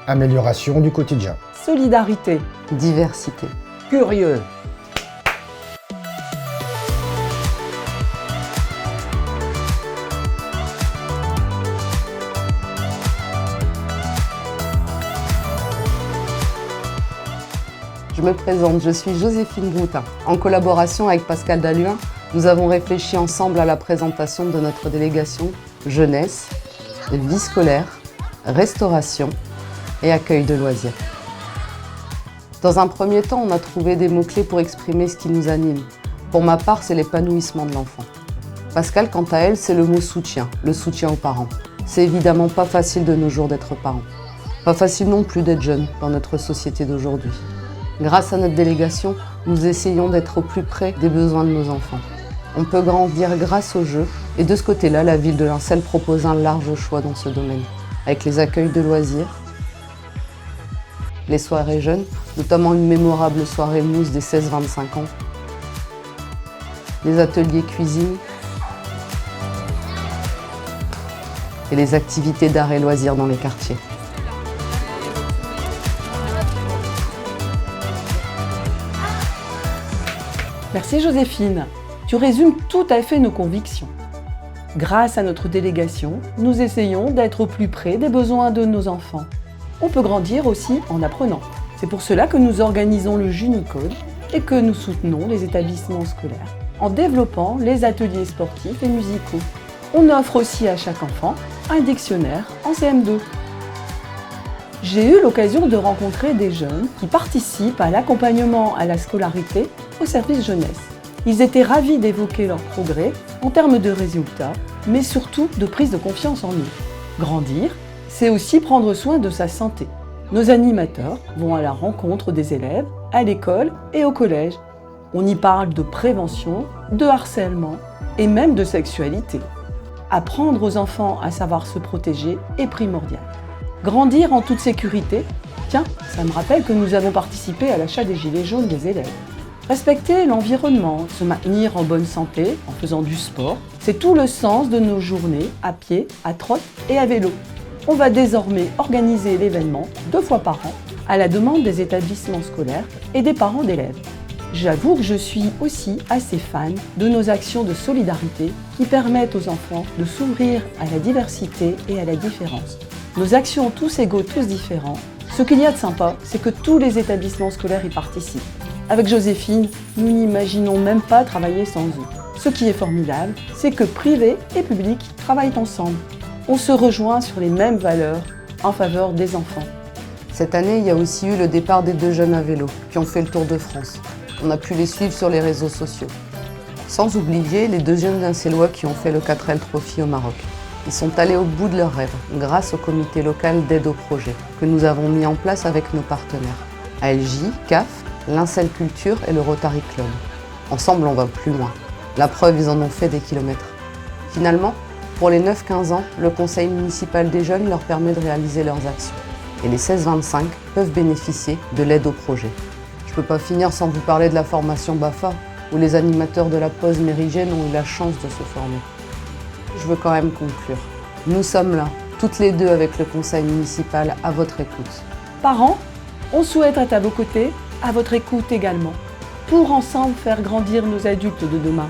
Amélioration du quotidien. Solidarité. Diversité. Curieux. Je me présente, je suis Joséphine Broutin. En collaboration avec Pascal Dalluin, nous avons réfléchi ensemble à la présentation de notre délégation jeunesse, vie scolaire, restauration et accueil de loisirs. Dans un premier temps, on a trouvé des mots-clés pour exprimer ce qui nous anime. Pour ma part, c'est l'épanouissement de l'enfant. Pascal, quant à elle, c'est le mot soutien, le soutien aux parents. C'est évidemment pas facile de nos jours d'être parents. Pas facile non plus d'être jeune dans notre société d'aujourd'hui. Grâce à notre délégation, nous essayons d'être au plus près des besoins de nos enfants. On peut grandir grâce au jeu et de ce côté-là, la ville de Lincelles propose un large choix dans ce domaine, avec les accueils de loisirs, les soirées jeunes, notamment une mémorable soirée mousse des 16-25 ans, les ateliers cuisine et les activités d'art et loisirs dans les quartiers. Merci Joséphine. Tu résumes tout à fait nos convictions. Grâce à notre délégation, nous essayons d'être au plus près des besoins de nos enfants. On peut grandir aussi en apprenant. C'est pour cela que nous organisons le Junicode et que nous soutenons les établissements scolaires en développant les ateliers sportifs et musicaux. On offre aussi à chaque enfant un dictionnaire en CM2. J'ai eu l'occasion de rencontrer des jeunes qui participent à l'accompagnement à la scolarité au service jeunesse. Ils étaient ravis d'évoquer leurs progrès en termes de résultats, mais surtout de prise de confiance en eux. Grandir, c'est aussi prendre soin de sa santé. Nos animateurs vont à la rencontre des élèves, à l'école et au collège. On y parle de prévention, de harcèlement et même de sexualité. Apprendre aux enfants à savoir se protéger est primordial. Grandir en toute sécurité, tiens, ça me rappelle que nous avons participé à l'achat des gilets jaunes des élèves. Respecter l'environnement, se maintenir en bonne santé en faisant du sport, c'est tout le sens de nos journées à pied, à trotte et à vélo. On va désormais organiser l'événement 2 fois par an à la demande des établissements scolaires et des parents d'élèves. J'avoue que je suis aussi assez fan de nos actions de solidarité qui permettent aux enfants de s'ouvrir à la diversité et à la différence. Nos actions tous égaux, tous différents, ce qu'il y a de sympa, c'est que tous les établissements scolaires y participent. Avec Joséphine, nous n'imaginons même pas travailler sans eux. Ce qui est formidable, c'est que privé et public travaillent ensemble. On se rejoint sur les mêmes valeurs en faveur des enfants. Cette année, il y a aussi eu le départ des 2 jeunes à vélo qui ont fait le tour de France. On a pu les suivre sur les réseaux sociaux. Sans oublier les 2 jeunes Lincellois qui ont fait le 4L Trophy au Maroc. Ils sont allés au bout de leurs rêves grâce au comité local d'aide au projet que nous avons mis en place avec nos partenaires. ALJ, CAF, Lincelles Culture et le Rotary Club. Ensemble, on va plus loin. La preuve, ils en ont fait des kilomètres. Finalement, pour les 9-15 ans, le conseil municipal des jeunes leur permet de réaliser leurs actions. Et les 16-25 peuvent bénéficier de l'aide au projet. Je ne peux pas finir sans vous parler de la formation BAFA, où les animateurs de la pause méridienne ont eu la chance de se former. Je veux quand même conclure. Nous sommes là, toutes les 2 avec le conseil municipal, à votre écoute. Parents, on souhaite être à vos côtés, à votre écoute également, pour ensemble faire grandir nos adultes de demain.